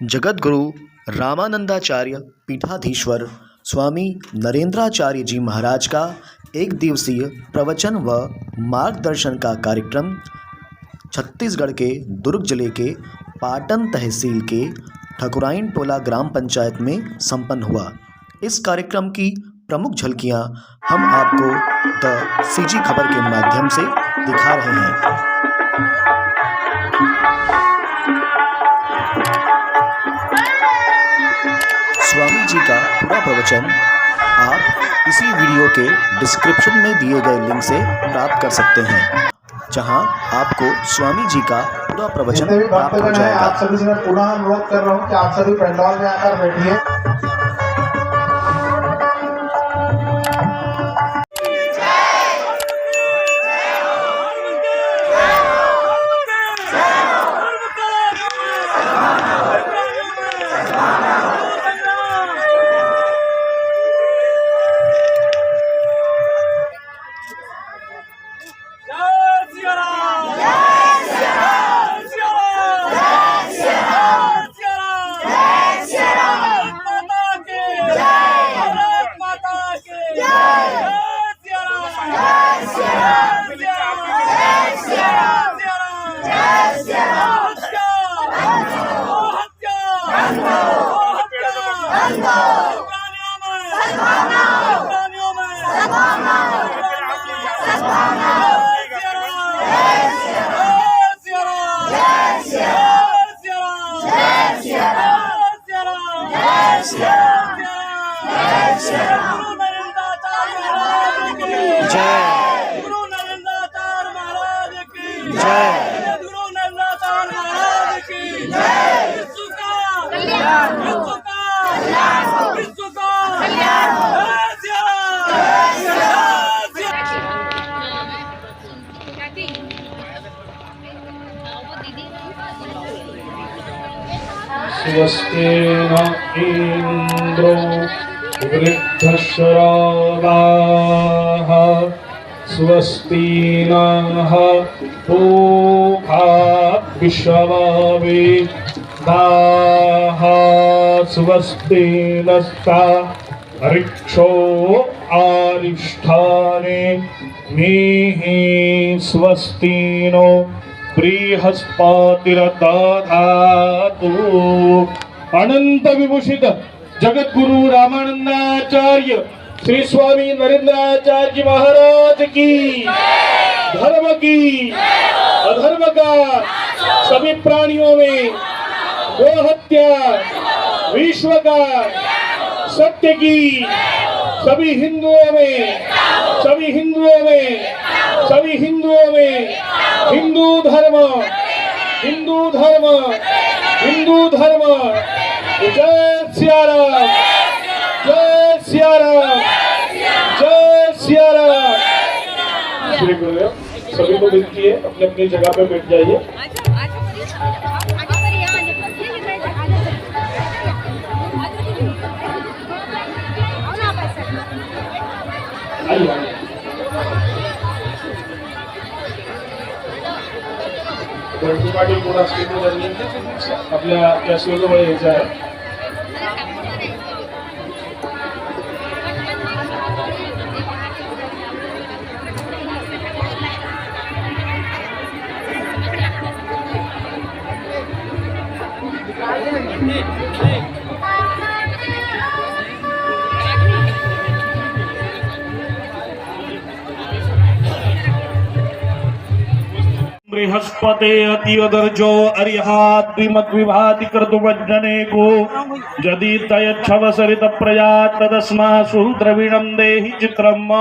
जगद्गुरु रामानंदाचार्य पीठाधीश्वर स्वामी नरेंद्राचार्य जी महाराज का एक दिवसीय प्रवचन व मार्गदर्शन का कार्यक्रम छत्तीसगढ़ के दुर्ग जिले के पाटन तहसील के ठकुराइन टोला ग्राम पंचायत में संपन्न हुआ। इस कार्यक्रम की प्रमुख झलकियां हम आपको द सीजी खबर के माध्यम से दिखा रहे हैं। स्वामी जी का पूरा प्रवचन आप इसी वीडियो के डिस्क्रिप्शन में दिए गए लिंक से प्राप्त कर सकते हैं, जहां आपको स्वामी जी का पूरा प्रवचन प्राप्त हो जाएगा। आप सभी से मैं पुनः अनुरोध कर रहा हूं कि आप सभी पंडाल में आकर बैठिए। स्वस्ति न इंद्रो वृद्धश्रवाः स्वस्ति नः पूषा विश्ववेदाः स्वस्ति नस्तार्क्ष्यो आरिष्ठाने मेहि स्वस्ति नो बृहस्पतिर्दधातु। अनंत विभूषित जगद्गुरु रामानंदाचार्य श्री स्वामी नरेंद्राचार्य जी महाराज की धर्म की अधर्म का सभी प्राणियों में गो हत्या विश्व का सत्य की सभी हिंदुओं में हिंदू धर्म जय सिया राम, जय सिया राम, जय सिया राम। श्री गुरुदेव सभी को विनती है अपनी अपनी जगह पे बैठ जाइए। पाटील पूरा आपल्या कॅशवर यायचं आहे। बृहस्पते अतिवदर्जो अर्यहाद्विमद्विभाति कर्तुमज्जने को यदि तयच्छव सरित प्रयात् तदस्मासु द्रविणं देहि चित्रम्।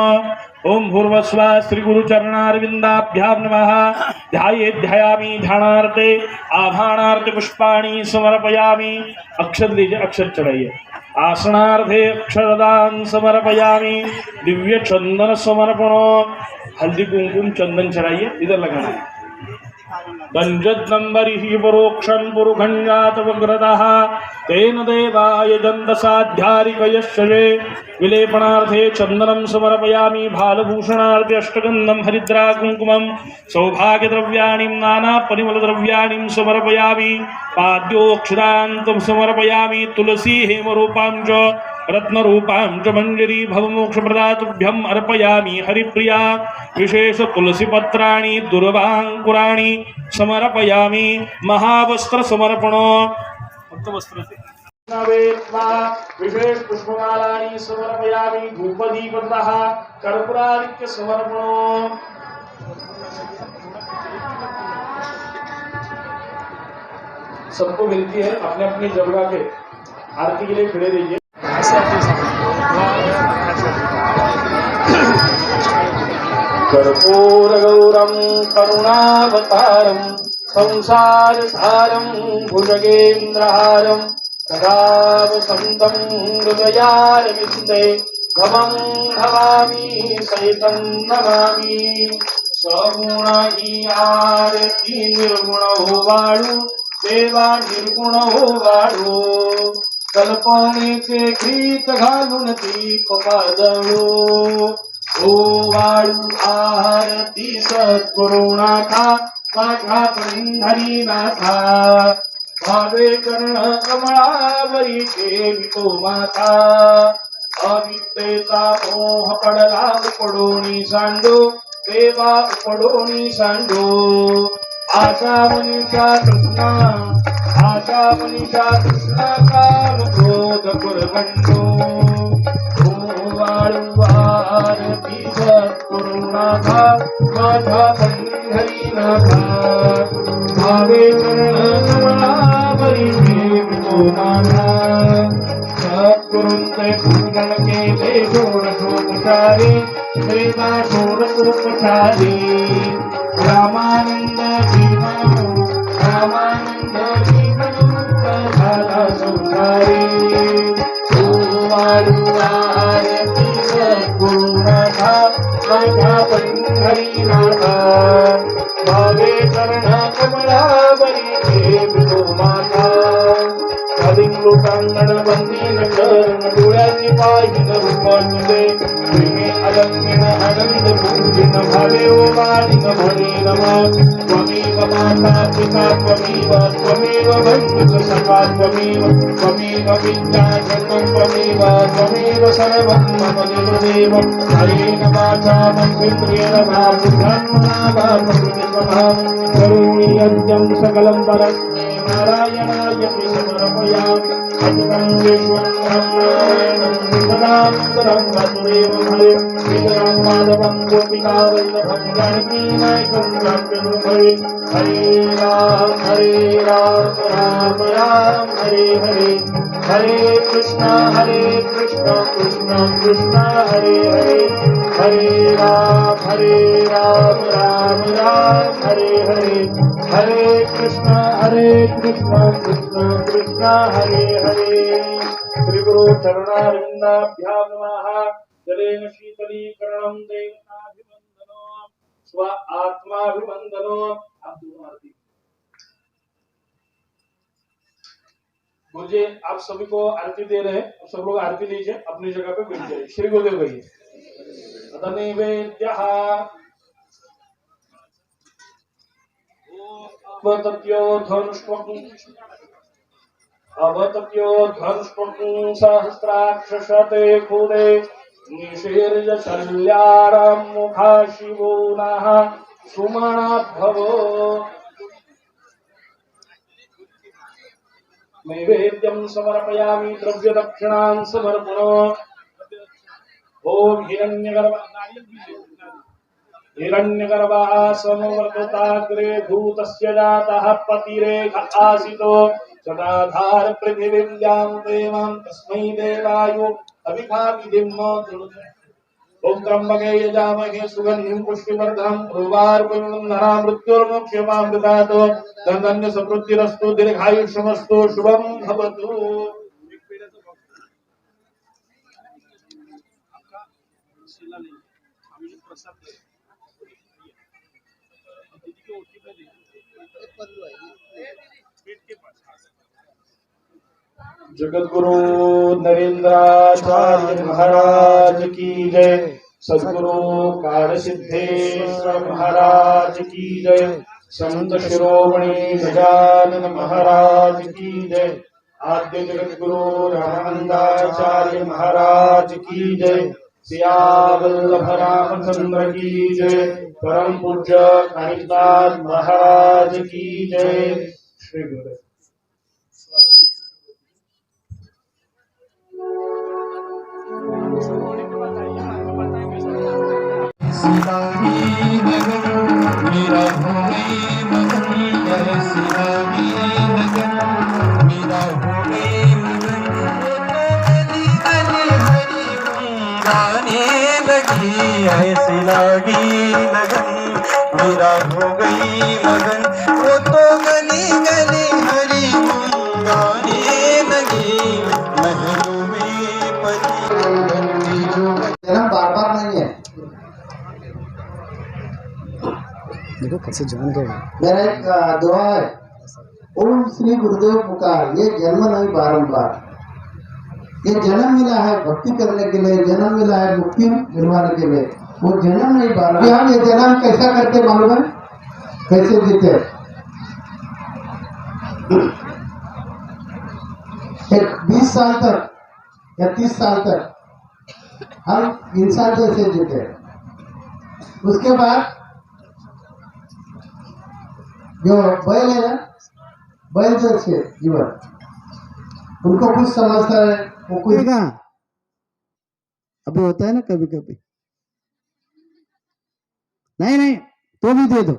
ओम भूर्भुवस्सुवः श्री गुरु चरणारविंदाभ्यां नमः। ध्यायामि ध्यानार्थे आभाणार्थे पुष्पाणि समर्पयामि। अक्षर लीजिए, अक्षर चढ़ाइए। आसनार्थे अक्षरदान समर्पयामि। दिव्य चंदन समर्पण। हल्दी कुमकुम चंदन चढ़ाइए, इधर लगाना। दंजद्नंबरिः परोक्षं पुरुखञ्जातवग्रतः तेन देवाय दन्तसाध्यारिकयश्चये विलेपनार्थे चन्दनं समर्पयामि भालभूषणार्थे अष्टगन्धं हरिद्रा कुङ्कुमं सौभाग्यद्रव्याणि नानापरिमलद्रव्याणि समर्पयामि पाद्योक्षरान्तं समर्पयामि तुलसी हेमरूपां च रत्नरूपां च मञ्जरी भवमोक्षप्रदातुभ्यम् अर्पयामि हरिप्रिया विशेष तुलसीपत्राणि दुर्वाङ्कुराणि समर्पयामि महावस्त्र समर्पणो विशेष पुष्पमालानि समर्पयामि धूपदीपतः कर्पूरादित्य समर्पणो सबको मिलती है अपने अपनी जगह के आरती के लिए खड़े रहिए कर्पूरगौरं करुणावतारं संसारसारं भुजगेन्द्रहारं सदा वसन्तं हृदयारविन्दे भवं भवामि सहितं नमामि सगुण ही आरती निर्गुण हो वाळू देवा निर्गुण हो वाळू कल्पनेचे गीत घालून दीप पाजळू ओ वाळू आरती सद्गुरुनाथा माझ्या पंढरीनाथा भावे कर्ण कमळावरी ठेवितो माता अविद्येचा मोह पडला उपडोनी सांडो देवा उपडोनी सांडो आशा मनीषा कृष्णा काम क्रोध कुर्वन्तो वाळू आरती सद्गुरुनाथा माझा पंढरीनाथा भावे कर्ण कमळावरी ठेवितो माता सद्गुरूंचे पूजन केले षोडशोपचारी श्रीमा षोडशोपचारी रामानंद जीवन झाला संसारी वाळू आरती सद्गुरुनाथा माझ्या पंढरीनाथा भावे कर्ण कमळावरी ठेवितो माता लोकांगण बंदी नगर डोळ्याची पाहिन रूपांचे प्रेमे अलंकिण आनंद पूजिन भावे ओ मालिक म्हणे नमा त्वमेव माता पिता त्वमेव बंधुक सखा त्वमेव विद्या जन्म त्वमेव सर्वं मम देवदेव हरेण वाचा मन्त्रेण वा बुद्धात्मना वा प्रकृतिस्वभाव करोमि यज्ञं सकलं परस्मै नारायणाय समर्पयामि अतुकं सदानन्दं वासुदेवं हरे वितरं माधवं गोपिकावल्लभं जानकीनायकं काव्यरूपे हरे राम राम राम हरे हरे हरे कृष्णा कृष्ण कृष्ण हरे हरे हरे राम राम हरे हरे हरे कृष्ण कृष्ण कृष्ण हरे हरे श्री गुरु चरणारविन्दाभ्यां नमः जलेन शीतलीकरणं देवताभिवन्दनो स्व आत्माभिवन्दनो आप दोनों आरती गुरुजी आप सभी को आरती दे रहे हैं सब लोग आरती लीजिए अपनी जगह पे बैठ जाइए श्री गुरुदेव कहिए अतनिवेद्यः अवतप्योध्वंष्पं सहस्राक्षशते खुदे निशीर्य शल्यारां मुखा शिवो नः सुमनाभवो नैवेद्यं समर्पयामि द्रव्यदक्षिणां समर्पणो ओम हिरण्यगर्भः समवर्तताग्रे भूतस्य जातः पतिरेख आसितो सदाधार पृथिवीं देवां तस्मै देवाय अभिखाविधिं ओम त्र्यंबके यजामहे सुगन्धिं पुष्टिवर्धनं उर्वारुकमिन्दं मृत्युर्मोक्षमां ददातु धन्य समृद्धिरस्तु दीर्घायुष्यमस्तु शुभं भवतु प्रसाद जगत गुरु नरेंद्राचार्य महाराज की जय। सद्गुरु कार्य सिद्धेश्वर महाराज की जय। संत शिरोमणि गजानन महाराज की जय। आद्य जगत गुरु रामानंदाचार्य महाराज की जय। सियावल्लभ रामचंद्र की जय। परम पूज्य कालिदास महाराज की जय। श्री गुरु। मेरा हो गई मगन जय सिरागी लगन मेरा हो गई मगन गली गली हरी गाने लगी ऐसी लगी लगन मेरा हो गई मगन वो तो गली गली हरी गाने लगी महलों में पली जन्म बार बार नहीं है। देखो कैसे जान गए। मेरा एक दुआ है, ओम श्री गुरुदेव पुकार। ये जन्म नहीं बारंबार, ये जन्म मिला है भक्ति करने के लिए, जन्म मिला है मुक्ति दिलवाने के लिए, वो जन्म नहीं बारंबार। हम ये जन्म कैसा करते मालूम है, कैसे जीते। एक 20 साल तक या 30 साल तक हम इंसान जैसे जीते, उसके बाद जो बैल है ना, बैल जैसे जीवन, उनको कुछ समझता है वो कुछ अभी होता है ना कभी कभी, नहीं नहीं तो भी दे दो।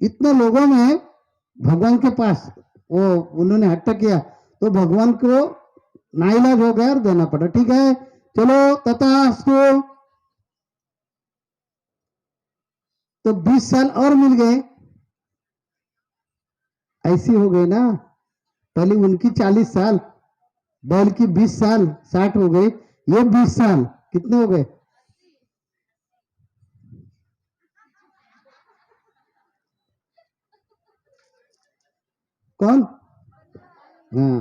इतने लोगों में भगवान के पास वो उन्होंने हट्ट किया तो भगवान को नाइलाज हो गया और देना पड़ा। ठीक है चलो तथास्तु। तो 20 साल और मिल गए, ऐसी हो गई ना। पहले उनकी 40 साल, बैल की 20 साल, 60 हो गए, ये 20 साल कितने हो गए? कौन? हाँ,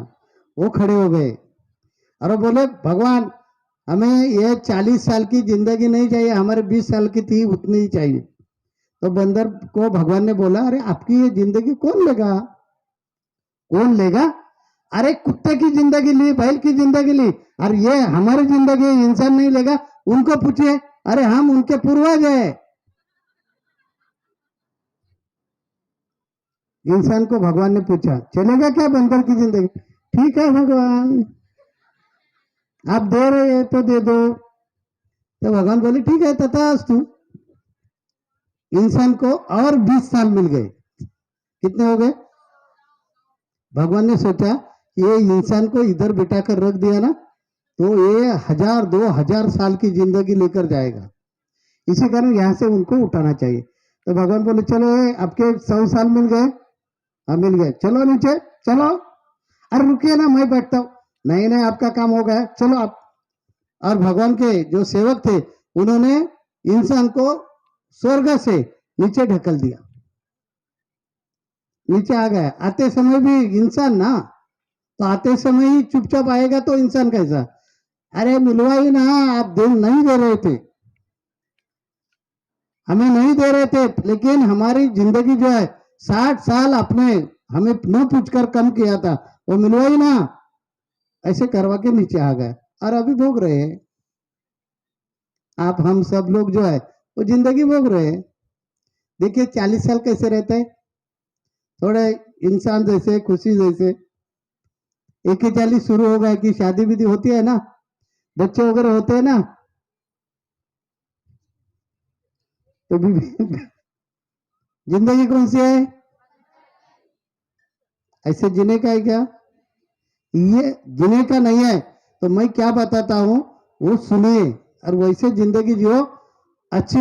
वो खड़े हो गए और बोले भगवान हमें ये 40 साल की जिंदगी नहीं चाहिए, हमारे 20 साल की थी उतनी ही चाहिए। तो बंदर को भगवान ने बोला अरे आपकी ये जिंदगी कौन लेगा, कौन लेगा? अरे कुत्ते की जिंदगी ली, बैल की जिंदगी ली, और ये हमारी जिंदगी इंसान नहीं लेगा, उनको पूछिए। अरे हम उनके पूर्वज है। इंसान को भगवान ने पूछा चलेगा क्या बंदर की जिंदगी? ठीक है भगवान आप दे रहे हैं तो दे दो। तो भगवान बोले ठीक है तथास्तु। इंसान को और 20 साल मिल गए। कितने हो गए? भगवान ने सोचा ये इंसान को इधर बिठा कर रख दिया ना तो ये 1000-2000 साल की जिंदगी लेकर जाएगा, इसी कारण यहां से उनको उठाना चाहिए। तो भगवान बोले चलो आपके 100 साल मिल गए। हाँ मिल गए, चलो नीचे चलो। अरे रुकिए ना मैं बैठता हूँ। नहीं नहीं आपका काम हो गया, चलो आप। और भगवान के जो सेवक थे उन्होंने इंसान को स्वर्ग से नीचे ढकल दिया, नीचे आ गया। आते समय भी इंसान ना, तो आते समय ही चुपचाप आएगा तो इंसान कैसा? अरे मिलवा ही ना, आप दिन नहीं दे रहे थे, हमें नहीं दे रहे थे, लेकिन हमारी जिंदगी जो है 60 साल आपने हमें न पूछकर कम किया था, वो मिलवा ही ना। ऐसे करवा के नीचे आ गए और अभी भोग रहे हैं आप। हम सब लोग जो है वो जिंदगी भोग रहे हैं। देखिए 40 साल कैसे रहते हैं, थोड़े इंसान जैसे, खुशी जैसे। 41 शुरू हो गया कि शादी विधि होती है ना, बच्चे वगैरह होते हैं ना, तो जिंदगी कौन सी है? ऐसे जीने का है क्या? ये जीने का नहीं है। तो मैं क्या बताता हूं वो सुनिए और वैसे जिंदगी जियो, अच्छे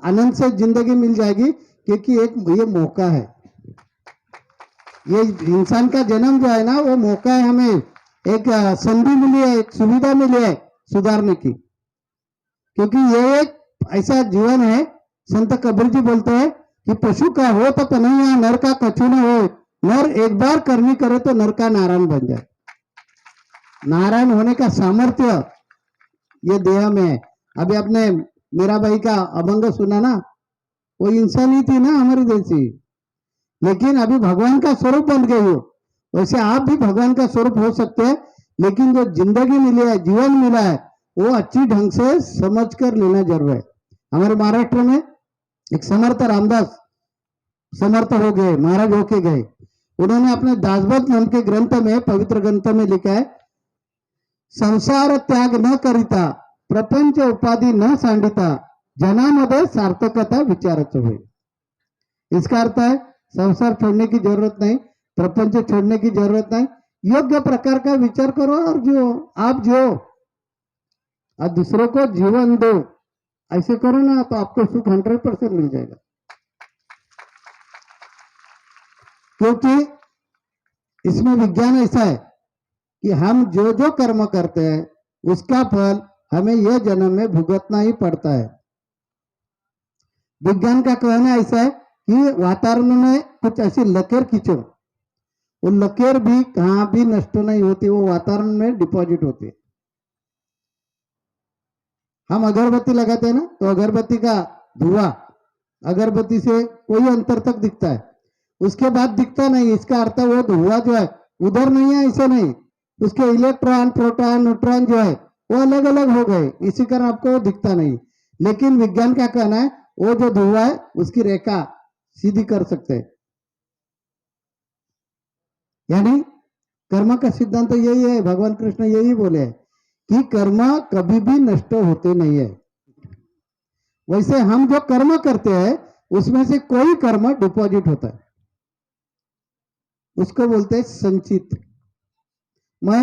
आनंद से जिंदगी मिल जाएगी। क्योंकि एक ये मौका है, ये इंसान का जन्म जो है ना वो मौका है। हमें एक संधि मिली है, एक सुविधा मिली है सुधारने की। क्योंकि ये एक ऐसा जीवन है, संत कबीर जी बोलते हैं कि पशु का हो तो कन्हैया नर का कछु न हो, नर एक बार करनी करे तो नर का नारायण बन जाए। नारायण होने का सामर्थ्य ये देह में है। अभी आपने मेरा भाई का अभंग सुना ना, वो इंसान ही थी ना हमारी जैसी, लेकिन अभी भगवान का स्वरूप बन गई हो। वैसे आप भी भगवान का स्वरूप हो सकते हैं, लेकिन जो जिंदगी मिली है, जीवन मिला है, वो अच्छी ढंग से समझ कर लेना जरूर है। हमारे महाराष्ट्र में एक समर्थ रामदास समर्थ हो गए, महाराज होके गए। उन्होंने अपने दासबोध नाम के ग्रंथ में, पवित्र ग्रंथ में लिखा है, संसार त्याग न करिता प्रपंच उपाधि न सांडिता जनामध्ये सार्थकता विचारच होय। इसका अर्थ है संसार छोड़ने की जरूरत नहीं, प्रपंच छोड़ने की जरूरत नहीं, योग्य प्रकार का विचार करो और जो आप जो और दूसरों को जीवन दो, ऐसे करो ना तो आपको सुख 100% मिल जाएगा। क्योंकि इसमें विज्ञान ऐसा है कि हम जो जो कर्म करते हैं उसका फल हमें यह जन्म में भुगतना ही पड़ता है। विज्ञान का कहना ऐसा है कि वातावरण में कुछ ऐसी लकीर खींचो, वो लकीर भी कहां भी नष्ट नहीं होती, वो वातावरण में डिपॉजिट होती है। हम अगरबत्ती लगाते हैं ना, तो अगरबत्ती का धुआं अगरबत्ती से कोई अंतर तक दिखता है, उसके बाद दिखता नहीं। इसका अर्थ वो धुआं जो है उधर नहीं है, ऐसे नहीं, उसके इलेक्ट्रॉन प्रोटॉन न्यूट्रॉन जो है वो अलग अलग हो गए, इसी कारण आपको वो दिखता नहीं। लेकिन विज्ञान का कहना है वो जो धुआं है उसकी रेखा सीधी कर सकते हैं। यानी कर्म का सिद्धांत तो यही है, भगवान कृष्ण यही बोले हैं कि कर्म कभी भी नष्ट होते नहीं है। वैसे हम जो कर्म करते हैं उसमें से कोई कर्म डिपॉजिट होता है, उसको बोलते हैं संचित। मैं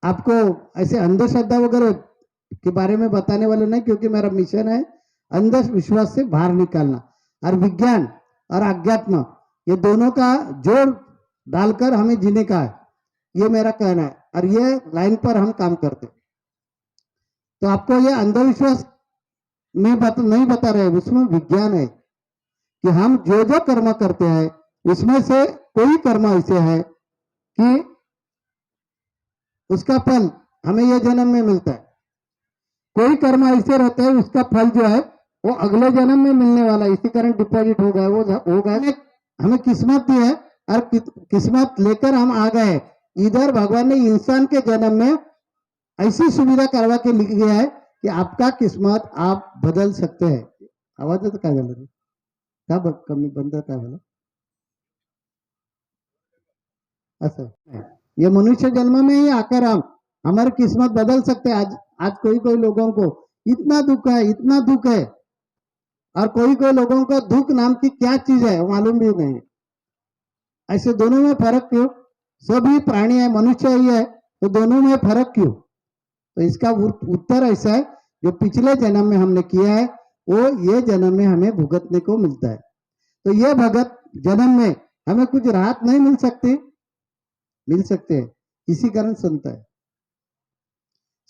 आपको ऐसे अंधश्रद्धा वगैरह के बारे में बताने वाला नहीं, क्योंकि मेरा मिशन है अंधविश्वास से बाहर निकालना, और विज्ञान और अध्यात्म ये दोनों का जोड़ डालकर हमें जीने का है, ये मेरा कहना है। और ये लाइन पर हम काम करते। तो आपको ये अंधविश्वास में नहीं बता रहे, उसमें विज्ञान है कि हम जो जो कर्म करते हैं उसमें से कोई कर्म ऐसे है कि उसका फल हमें यह जन्म में मिलता है, कोई कर्म ऐसे रहते हैं उसका फल जो है वो अगले जन्म में मिलने वाला है, इसी कारण डिपॉजिट हो गया, वो हो गया। हमें किस्मत दी है और किस्मत लेकर हम आ गए इधर। भगवान ने इंसान के जन्म में ऐसी सुविधा करवा के लिख गया है कि आपका किस्मत आप बदल सकते हैं। आवाज तो काय झालं का कमी बंद काय झालं असं, ये मनुष्य जन्म में ही आकर हम हमारी किस्मत बदल सकते हैं। आज कोई लोगों को इतना दुख है, इतना दुख है, और कोई लोगों को दुख नाम की क्या चीज है मालूम भी नहीं। ऐसे दोनों में फर्क क्यों? सभी प्राणी है, मनुष्य ही है, तो दोनों में फर्क क्यों? तो इसका उत्तर ऐसा है, जो पिछले जन्म में हमने किया है वो ये जन्म में हमें भुगतने को मिलता है। तो ये भगत जन्म में हमें कुछ राहत नहीं मिल सकती, मिल सकते हैं, इसी कारण संत है।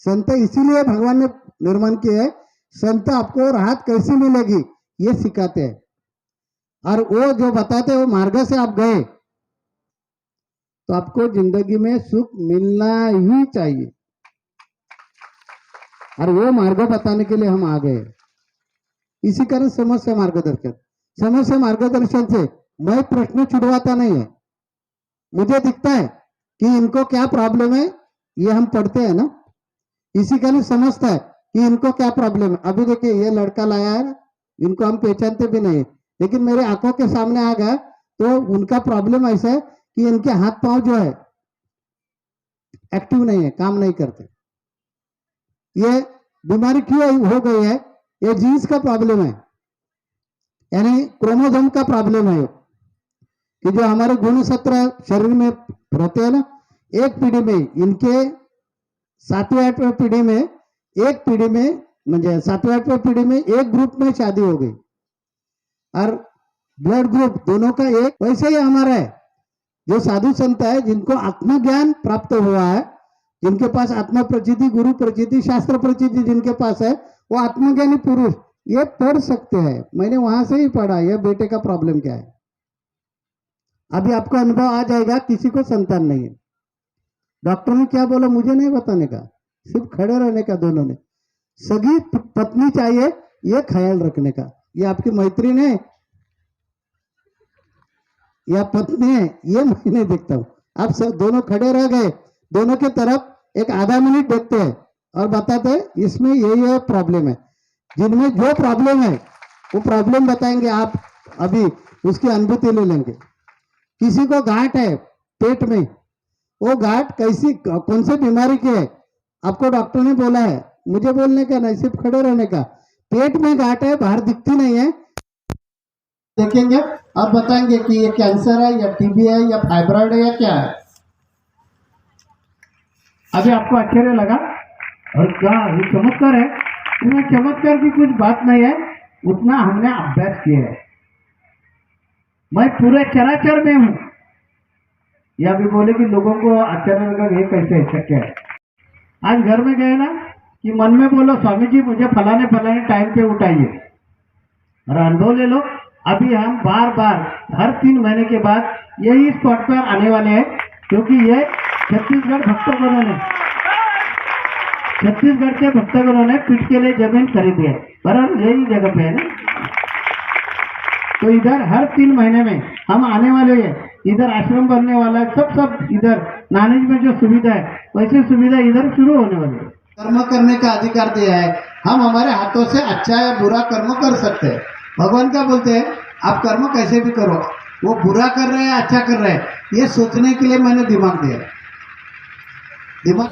संत इसीलिए भगवान ने निर्माण किया है, संत आपको राहत कैसे मिलेगी ये सिखाते हैं, और वो जो बताते हैं वो मार्ग से आप गए तो आपको जिंदगी में सुख मिलना ही चाहिए, और वो मार्ग बताने के लिए हम आ गए। इसी कारण समस्या मार्गदर्शन से मैं प्रश्न छुड़वाता नहीं है। मुझे दिखता है कि इनको क्या प्रॉब्लम है, ये हम पढ़ते हैं ना, इसी कारण समझता है कि इनको क्या प्रॉब्लम है। अभी देखिए ये लड़का लाया है, इनको हम पहचानते भी नहीं, लेकिन मेरे आंखों के सामने आ गया तो उनका प्रॉब्लम ऐसा है कि इनके हाथ पांव जो है एक्टिव नहीं है, काम नहीं करते। ये बीमारी क्यों हो गई है? ये जीन्स का प्रॉब्लम है, यानी क्रोमोसोम का प्रॉब्लम है, कि जो हमारे गुणसूत्र शरीर में रहते हैं ना, एक पीढ़ी में इनके 7वीं 8वीं पीढ़ी में, एक पीढ़ी में म्हणजे 7वीं 8वीं पीढ़ी में एक ग्रुप में शादी हो गई, और ब्लड ग्रुप दोनों का एक। वैसे ही हमारा है, जो साधु संत है जिनको आत्मज्ञान प्राप्त हुआ है, जिनके पास आत्मा प्रचिति, गुरु प्रचिति, शास्त्र प्रचिति जिनके पास है, वो आत्मज्ञानी पुरुष ये पढ़ सकते हैं, मैंने वहां से ही पढ़ा ये बेटे का प्रॉब्लम क्या है। अभी आपको अनुभव आ जाएगा, किसी को संतान नहीं है। डॉक्टर ने क्या बोला मुझे नहीं बताने का, सिर्फ खड़े रहने का। दोनों ने सगी पत्नी चाहिए, ये ख्याल रखने का। ये आपकी मैत्रीण है या पत्नी है, ये मैं नहीं देखता हूँ। आप सब दोनों खड़े रह गए, दोनों के तरफ एक आधा मिनट देखते हैं और बताते हैं इसमें ये प्रॉब्लम है। जिनमें जो प्रॉब्लम है वो प्रॉब्लम बताएंगे, आप अभी उसकी अनुभूति ले लेंगे। किसी को गांठ है पेट में, वो गांठ कैसी कौन सी बीमारी की है आपको डॉक्टर ने बोला है, मुझे बोलने का नहीं, सिर्फ खड़े रहने का। पेट में गांठ है, बाहर दिखती नहीं है, देखेंगे और बताएंगे कि ये कैंसर है या टीबी है या फाइब्रॉइड है या क्या है। अभी आपको आश्चर्य लगा और क्या ये चमत्कार है? इसमें चमत्कार की कुछ बात नहीं है, उतना हमने अभ्यास किया है। मैं पूरे चराचर में हूं। या भी बोले कि लोगों को आश्चर्य लगा ये कैसे शक्य है। आज घर में गए ना कि मन में बोलो स्वामी जी मुझे फलाने टाइम पे उठाइए, और अनुभव ले लो। अभी हम बार बार हर 3 महीने के बाद यही स्पॉट पर आने वाले हैं, क्योंकि ये छत्तीसगढ़ के भक्तगणों ने पीठ के लिए जमीन खरीदी है, बराबर यही जगह पे है ना। तो इधर हर 3 महीने में हम आने वाले हैं। इधर आश्रम बनने वाला है, सब इधर नानेज में जो सुविधा है वैसी सुविधा इधर शुरू होने वाली है। कर्म करने का अधिकार दिया है, हम हमारे हाथों से अच्छा या बुरा कर्म कर सकते हैं। भगवान क्या बोलते हैं, आप कर्म कैसे भी करो, वो बुरा कर रहे हैं अच्छा कर रहे हैं, ये सोचने के लिए मैंने दिमाग दिया। दिमाग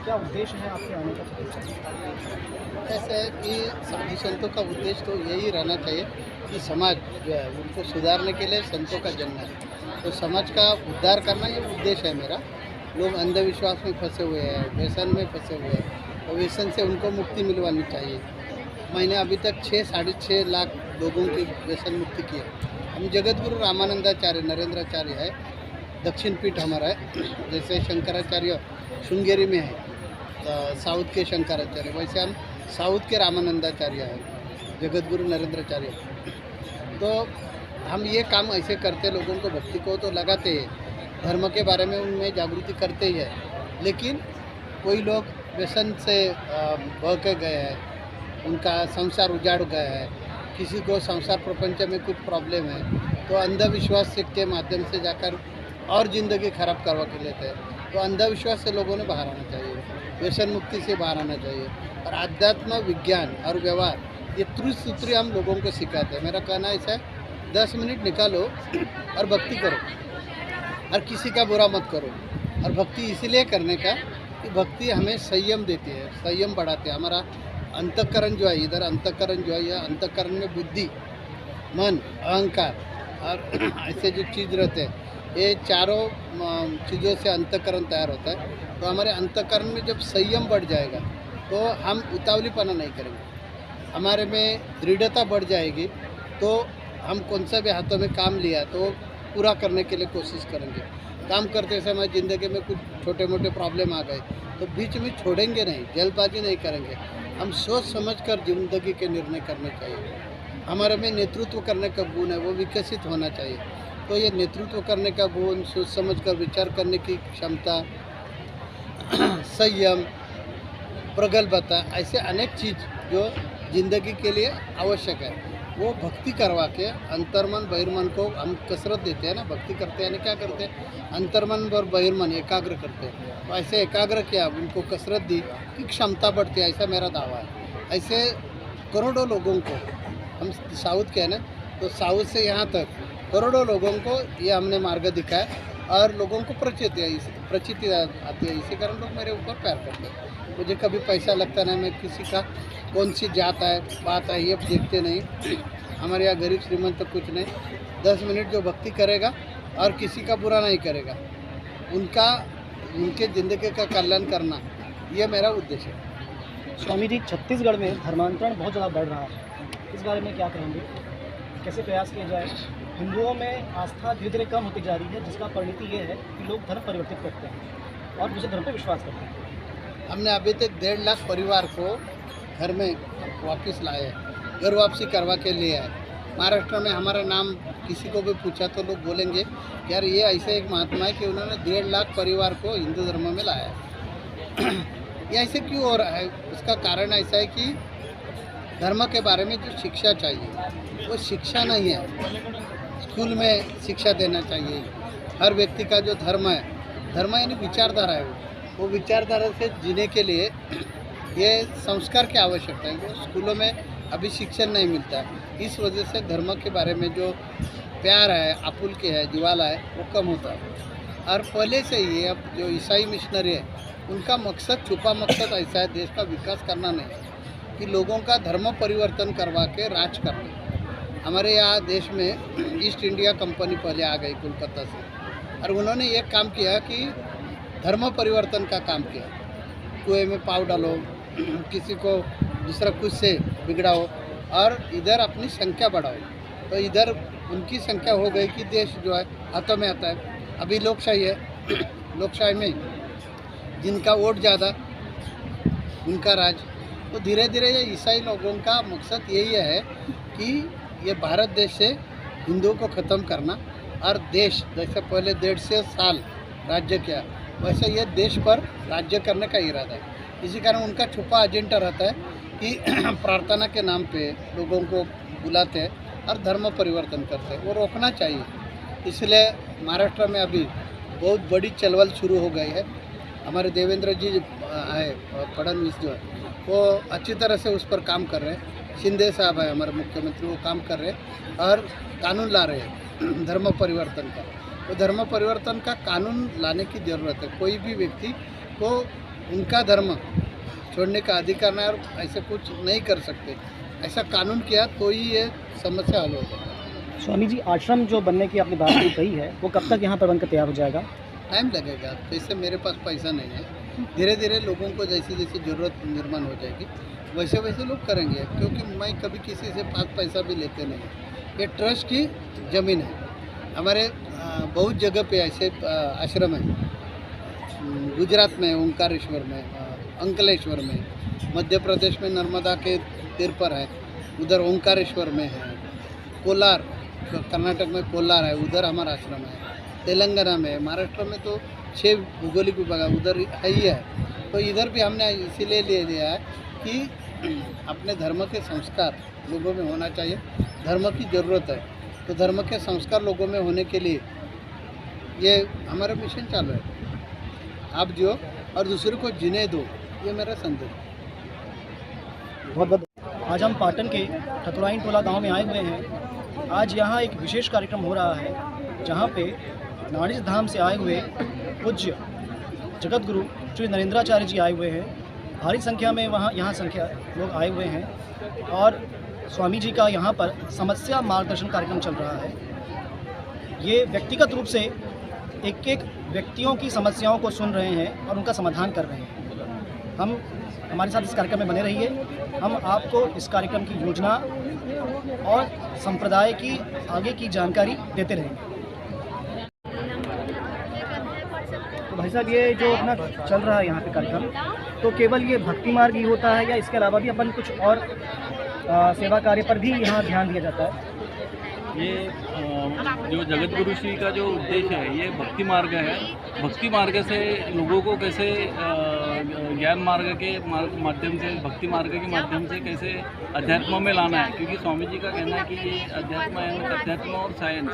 क्या उद्देश्य है आपके आने का? ऐसा है कि साधु संतों का उद्देश्य तो यही रहना चाहिए कि समाज जो है उनको सुधारने के लिए संतों का जन्म है, तो समाज का उद्धार करना ये उद्देश्य है मेरा। लोग अंधविश्वास में फंसे हुए हैं, व्यसन में फंसे हुए हैं, और व्यसन से उनको मुक्ति मिलवानी चाहिए। मैंने अभी तक 6-6.5 लाख लोगों की व्यसन मुक्ति की है। हम जगतगुरु रामानंदाचार्य नरेंद्राचार्य है, दक्षिण पीठ हमारा है। जैसे शंकराचार्य श्रृंगेरी में है, साउथ के शंकराचार्य, वैसे हम साउथ के रामानंदाचार्य हैं, जगतगुरु नरेंद्राचार्य। तो हम ये काम ऐसे करते, लोगों को भक्ति को तो लगाते हैं, धर्म के बारे में उनमें जागृति करते ही है, लेकिन कोई लोग व्यसन से बह के गए हैं, उनका संसार उजाड़ गया है, किसी को संसार प्रपंच में कुछ प्रॉब्लम है, तो अंधविश्वास के माध्यम से जाकर और ज़िंदगी खराब करवा के लेते हैं। तो अंधविश्वास से लोगों ने बाहर आना चाहिए, व्यसन मुक्ति से बाहर आना चाहिए, और आध्यात्म विज्ञान और व्यवहार ये त्रिसूत्री हम लोगों को सिखाते हैं। मेरा कहना ऐसा है, 10 मिनट निकालो और भक्ति करो, और किसी का बुरा मत करो। और भक्ति इसीलिए करने का कि भक्ति हमें संयम देती है, संयम बढ़ाती है। हमारा अंतःकरण जो है, इधर अंतःकरण जो है, यह अंतःकरण में बुद्धि, मन, अहंकार और ऐसे जो चीज़ रहते हैं, ये चारों चीज़ों से अंतःकरण तैयार होता है। तो हमारे अंतःकरण में जब संयम बढ़ जाएगा तो हम उतावलीपना नहीं करेंगे, हमारे में दृढ़ता बढ़ जाएगी, तो हम कौन सा भी हाथों में काम लिया तो पूरा करने के लिए कोशिश करेंगे। काम करते समय ज़िंदगी में कुछ छोटे मोटे प्रॉब्लम आ गए तो बीच में छोड़ेंगे नहीं, जल्दबाजी नहीं करेंगे, हम सोच समझ कर ज़िंदगी के निर्णय करने चाहिए। हमारे में नेतृत्व करने का गुण है, वो विकसित होना चाहिए। तो ये नेतृत्व करने का गुण, सोच समझ कर विचार करने की क्षमता, संयम, प्रगल्भता, ऐसे अनेक चीज़ जो ज़िंदगी के लिए आवश्यक है, वो भक्ति करवा के अंतर्मन बहिर्मन को हम कसरत देते हैं ना। भक्ति करते हैं ना, क्या करते हैं, अंतर्मन और बहिर्मन एकाग्र करते हैं। तो ऐसे एकाग्र किया, उनको कसरत दी कि क्षमता बढ़ती है, ऐसा मेरा दावा है। ऐसे करोड़ों लोगों को, हम साउथ के हैं ना, तो साउथ से यहाँ तक करोड़ों लोगों को ये हमने मार्ग दिखाया और लोगों को प्रचिति आती है। इसी कारण लोग मेरे ऊपर प्यार करते हैं। मुझे कभी पैसा लगता नहीं, मैं किसी का कौन सी जात है बात है ये देखते नहीं। हमारे यहाँ गरीब श्रीमंत तो कुछ नहीं, 10 मिनट जो भक्ति करेगा और किसी का बुरा नहीं करेगा, उनके ज़िंदगी का कल्याण करना, ये मेरा उद्देश्य है। स्वामी जी, छत्तीसगढ़ में धर्मांतरण बहुत ज़्यादा बढ़ रहा है, इस बारे में क्या कहेंगे? कैसे प्रयास किया जाए? हिंदुओं में आस्था धीरे धीरे कम होती जा रही है, जिसका परिणति ये है कि लोग धर्म परिवर्तित करते हैं और दूसरे धर्म पर विश्वास करते हैं। हमने अभी तक 1.5 लाख परिवार को घर में वापस लाए, घर वापसी करवा के लिए आए। महाराष्ट्र में हमारा नाम किसी को भी पूछा तो लोग बोलेंगे यार ये ऐसे एक महात्मा है कि उन्होंने 1.5 लाख परिवार को हिंदू धर्म में लाया है। ये ऐसे क्यों हो रहा है? उसका कारण ऐसा है कि धर्म के बारे में जो शिक्षा चाहिए वो शिक्षा नहीं है। स्कूल में शिक्षा देना चाहिए। हर व्यक्ति का जो धर्म यानी विचारधारा है, वो विचारधारा से जीने के लिए ये संस्कार की आवश्यकता है। वो स्कूलों में अभी शिक्षण नहीं मिलता है। इस वजह से धर्म के बारे में जो प्यार है, आपुलकी है, जिवाला है, वो कम होता है। और पहले से ही अब जो ईसाई मिशनरी है, उनका मकसद, छुपा मकसद ऐसा है, देश का विकास करना नहीं है कि लोगों का धर्म परिवर्तन करवा के राज करना। हमारे यहाँ देश में ईस्ट इंडिया कंपनी पहले आ गई कोलकाता से, और उन्होंने एक काम किया कि धर्म परिवर्तन का काम किया। कुएं में पाव डालो, किसी को दूसरा कुछ से बिगड़ाओ और इधर अपनी संख्या बढ़ाओ। तो इधर उनकी संख्या हो गई कि देश जो है हाथों में आता है। अभी लोकशाही है, लोकशाही में जिनका वोट ज़्यादा उनका राज। तो धीरे धीरे ये ईसाई लोगों का मकसद यही है कि ये भारत देश से हिंदुओं को ख़त्म करना, और देश जैसे पहले 150 साल राज्य किया, वैसे ये देश पर राज्य करने का इरादा है। इसी कारण उनका छुपा एजेंडा रहता है कि प्रार्थना के नाम पे लोगों को बुलाते हैं और धर्म परिवर्तन करते हैं। वो रोकना चाहिए। इसलिए महाराष्ट्र में अभी बहुत बड़ी चलवल शुरू हो गई है। हमारे देवेंद्र जी है, फडणवीस जो है, वो अच्छी तरह से उस पर काम कर रहे हैं। शिंदे साहब है हमारे मुख्यमंत्री, वो काम कर रहे हैं और कानून ला रहे हैं धर्म परिवर्तन का। तो धर्म परिवर्तन का कानून लाने की ज़रूरत है। कोई भी व्यक्ति को उनका धर्म छोड़ने का अधिकार नहीं, और ऐसे कुछ नहीं कर सकते। ऐसा कानून किया तो ही ये समस्या हल होगा। स्वामी जी, आश्रम जो बनने की आपने बात कही है, वो कब तक यहाँ पर बनकर तैयार हो जाएगा? टाइम लगेगा। जैसे मेरे पास पैसा नहीं है, धीरे धीरे लोगों को जैसी जैसी ज़रूरत निर्माण हो जाएगी वैसे वैसे लोग करेंगे। क्योंकि मैं कभी किसी से 5 पैसा भी लेते नहीं। ये ट्रस्ट की ज़मीन है। हमारे बहुत जगह पे ऐसे आश्रम है। गुजरात में ओंकारेश्वर में, अंकलेश्वर में, मध्य प्रदेश में नर्मदा के तीर पर है, उधर ओंकारेश्वर में है। कोलार, कर्नाटक में कोलार है, उधर हमारा आश्रम है। तेलंगाना में, महाराष्ट्र में तो 6 भौगोलिक विभाग है, उधर है ही है। तो इधर भी हमने इसीलिए ले लिया है कि अपने धर्म के संस्कार लोगों में होना चाहिए। धर्म की ज़रूरत है, तो धर्म के संस्कार लोगों में होने के लिए ये हमारा मिशन चालू है। आप जियो और दूसरे को जीने दो, ये मेरा संदेश है। बहुत बहुत आज हम पाटन के ठकुराइन टोला गांव में आए हुए हैं। आज यहाँ एक विशेष कार्यक्रम हो रहा है, जहाँ पे नाड़िज धाम से आए हुए पूज्य जगत गुरु श्री नरेंद्राचार्य जी आए हुए हैं। भारी संख्या में यहाँ संख्या लोग आए हुए हैं और स्वामी जी का यहाँ पर समस्या मार्गदर्शन कार्यक्रम चल रहा है। ये व्यक्तिगत रूप से एक एक व्यक्तियों की समस्याओं को सुन रहे हैं और उनका समाधान कर रहे हैं। हम हमारे साथ इस कार्यक्रम में बने रहिए। हम आपको इस कार्यक्रम की योजना और संप्रदाय की आगे की जानकारी देते रहेंगे। तो भाई साहब, ये जो अपना चल रहा है यहाँ पे कार्यक्रम, तो केवल ये भक्ति मार्ग ही होता है या इसके अलावा भी अपन कुछ और सेवा कार्य पर भी यहाँ ध्यान दिया जाता है? ये जो जगत गुरु श्री का जो उद्देश्य है, ये भक्ति मार्ग है। भक्ति मार्ग से लोगों को कैसे ज्ञान मार्ग के माध्यम से, भक्ति मार्ग के माध्यम से कैसे अध्यात्म में लाना है। क्योंकि स्वामी जी का कहना है कि ये अध्यात्म और साइंस,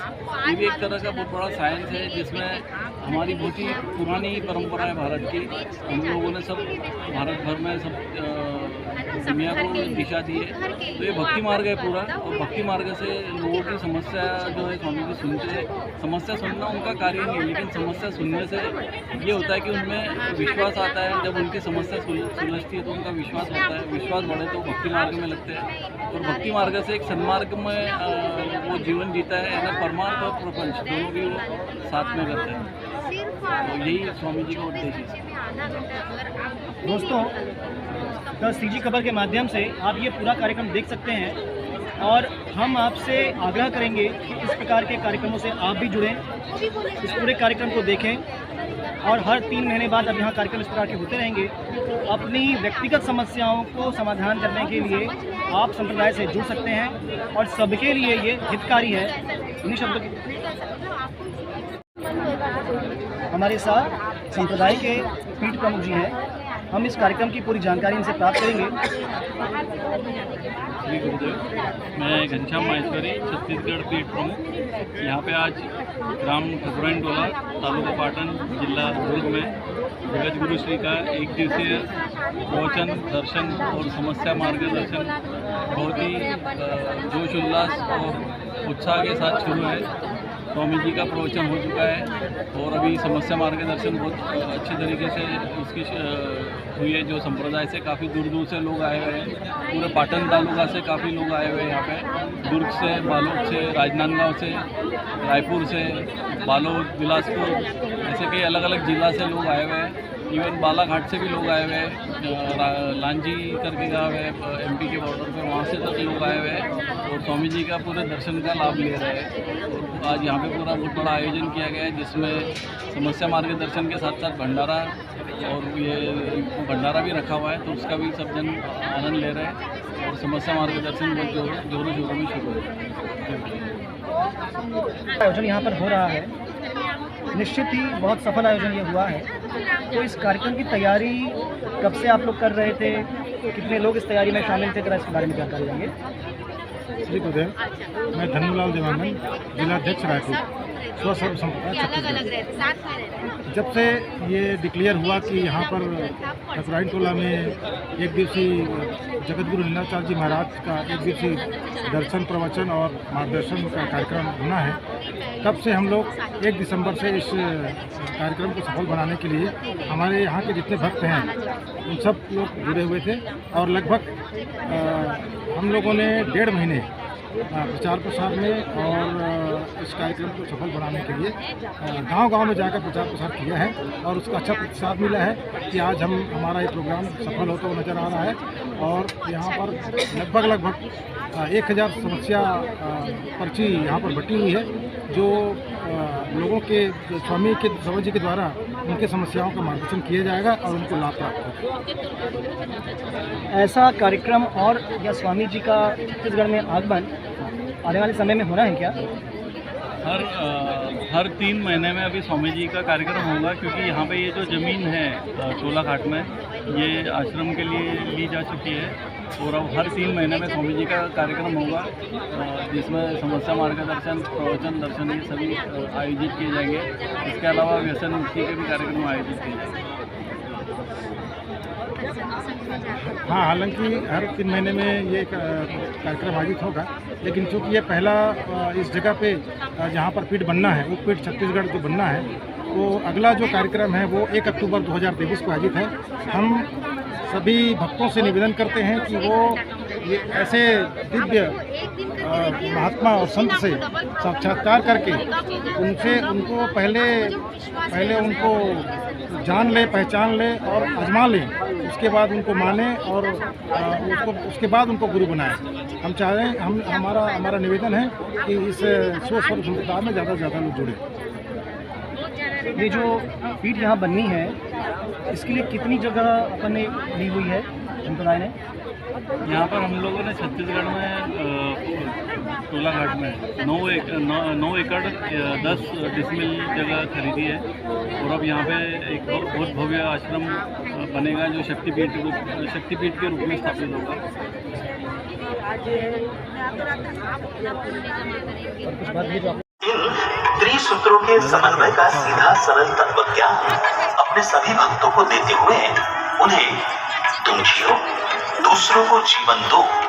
ये भी एक तरह का बहुत बड़ा साइंस है, जिसमें हमारी बहुत ही पुरानी परंपरा है भारत की। हम लोगों ने सब भारत भर में सब दुनिया को दिशा दी है। तो ये भक्ति मार्ग है पूरा, और भक्ति मार्ग से लोगों की समस्या जो है स्वामी जी सुनते हैं। समस्या सुनना उनका कार्य नहीं है, लेकिन समस्या सुनने से ये होता है कि उनमें विश्वास आता है। जब उनकी समस्या सुलझती है तो उनका विश्वास होता है, विश्वास बढ़े तो भक्ति मार्ग में लगते हैं। और भक्ति मार्ग से एक सन्मार्ग में वो जीवन जीता है, यानी परमार्थ और प्रपंच दोनों भी वो साथ में करते हैं। तो यही स्वामी जी का उद्देश्य है। दोस्तों, द सीजी खबर के माध्यम से आप ये पूरा कार्यक्रम देख सकते हैं और हम आपसे आग्रह करेंगे कि इस प्रकार के कार्यक्रमों से आप भी जुड़ें, इस पूरे कार्यक्रम को देखें और हर 3 महीने बाद अब यहाँ कार्यक्रम इस प्रकार के होते रहेंगे। अपनी व्यक्तिगत समस्याओं को समाधान करने के लिए आप संप्रदाय से जुड़ सकते हैं और सबके लिए ये हितकारी है। इन्हीं शब्दों की हमारे साथ संप्रदाय के पीठ प्रमुख जी हैं। हम इस कार्यक्रम की पूरी जानकारी इनसे प्राप्त करेंगे। श्री गुरुदेव, मैं घनश्याम माहेश्वरी, छत्तीसगढ़ पीठ प्रमुख। यहाँ पे आज ग्राम ठकुराइन टोला, तालुका पाटन, जिला दुर्ग में जगत गुरु श्री का 1 दिवसीय प्रवचन, दर्शन और समस्या मार्गदर्शन बहुत ही जोश उल्लास और उत्साह के साथ शुरू है। स्वामी जी का प्रवचन हो चुका है और अभी समस्या मार्गदर्शन बहुत अच्छे तरीके से इसकी हुई है। जो संप्रदाय से काफ़ी दूर दूर से लोग आए हुए हैं, पूरे पाटन तालुका से काफ़ी लोग आए हुए हैं यहाँ पे। दुर्ग से, बालोद से, राजनांदगांव से, रायपुर से, बालोद, बिलासपुर, ऐसे कई अलग अलग जिला से लोग आए हुए हैं। इवन बालाघाट से भी लोग आए हुए हैं, लांजी करके गाँव है MP के बॉर्डर पे, वहाँ से तक लोग आए हुए हैं और स्वामी जी का पूरे दर्शन का लाभ ले रहे हैं। आज यहाँ पे पूरा बहुत बड़ा आयोजन किया गया है, जिसमें समस्या मार्गदर्शन के साथ साथ भंडारा और ये भंडारा भी रखा हुआ है, तो उसका भी सब जन आनंद ले रहे हैं और समस्या मार्गदर्शन बहुत जोरों शोरों में शुरू है। आयोजन यहाँ पर हो रहा है, निश्चित ही बहुत सफल आयोजन ये हुआ है। तो इस कार्यक्रम की तैयारी कब से आप लोग कर रहे थे, कितने लोग इस तैयारी में शामिल थे, जरा इसके बारे में जानकारी देंगे। श्री गुरुदेव, मैं धन्नूलाल देवानंद, जिलाध्यक्ष रायपुर, स्वसर्व संप्रदाय छत्तीसगढ़। जब से ये डिक्लेयर हुआ कि यहाँ पर ठकुराइन टोला में 1 दिवसीय जगत गुरु लीलाचार्य जी महाराज का 1 दिवसीय दर्शन, प्रवचन और मार्गदर्शन का कार्यक्रम होना है, तब से हम लोग 1 दिसंबर से इस कार्यक्रम को सफल बनाने के लिए हमारे यहाँ के जितने भक्त हैं उन सब लोग जुड़े हुए थे और लगभग हम लोगों ने 1.5 महीने प्रचार प्रसार में और इस कार्यक्रम को सफल बनाने के लिए गांव-गांव में जाकर प्रचार प्रसार किया है और उसका अच्छा प्रतिसाद मिला है कि आज हमारा ये प्रोग्राम सफल होता हुआ नज़र आ रहा है। और यहाँ पर लगभग 1000 समस्या पर्ची यहाँ पर बटी हुई है, जो लोगों के स्वामी जी के द्वारा उनके समस्याओं का मार्गदर्शन किया जाएगा और उनको लाभ प्राप्त होगा। ऐसा कार्यक्रम और या स्वामी जी का छत्तीसगढ़ में आगमन आने वाले समय में होना है क्या? हर 3 महीने में अभी स्वामी जी का कार्यक्रम होगा, क्योंकि यहाँ पे ये जो ज़मीन है टोला घाट में, ये आश्रम के लिए ली जा चुकी है और अब हर 3 महीने में स्वामी जी का कार्यक्रम होगा, जिसमें समस्या मार्गदर्शन, प्रवचन, दर्शन ये सभी आयोजित किए जाएंगे। इसके अलावा व्यसन मुक्ति के भी कार्यक्रम आयोजित किए जाएंगे। हाँ, हालांकि हर 3 महीने में ये कार्यक्रम आयोजित होगा, लेकिन चूँकि ये पहला इस जगह पे जहाँ पर पीठ बनना है, वो पीठ छत्तीसगढ़ जो बनना है, तो अगला जो कार्यक्रम है वो 1 अक्टूबर 2023 को आयोजित है। हम सभी भक्तों से निवेदन करते हैं कि वो ये ऐसे दिव्य महात्मा और संत से साक्षात्कार करके उनको पहले उनको जान ले, पहचान ले और आजमा लें, उसके बाद उनको माने और उसके बाद उनको गुरु बनाएं। हम चाह रहे हैं, हमारा निवेदन है कि इस स्वस्वरूप संप्रदाय में ज़्यादा से ज़्यादा लोग जुड़े। ये जो पीठ यहाँ बननी है, इसके लिए कितनी जगह अपन ने ली हुई है संप्रदाय ने? यहाँ पर हम लोगों ने छत्तीसगढ़ में टोला घाट में 9 एकड़ 10 डिसमिल जगह खरीदी है और अब यहाँ पे एक बहुत भव्य आश्रम बनेगा, जो शक्तिपीठ के रूप में स्थापित होगा। इन त्रिसूत्रों के समन्वय का सीधा सरल तत्व ज्ञान अपने सभी भक्तों को देते हुए उन्हें तुम जियो, दूसरों को जीवन दो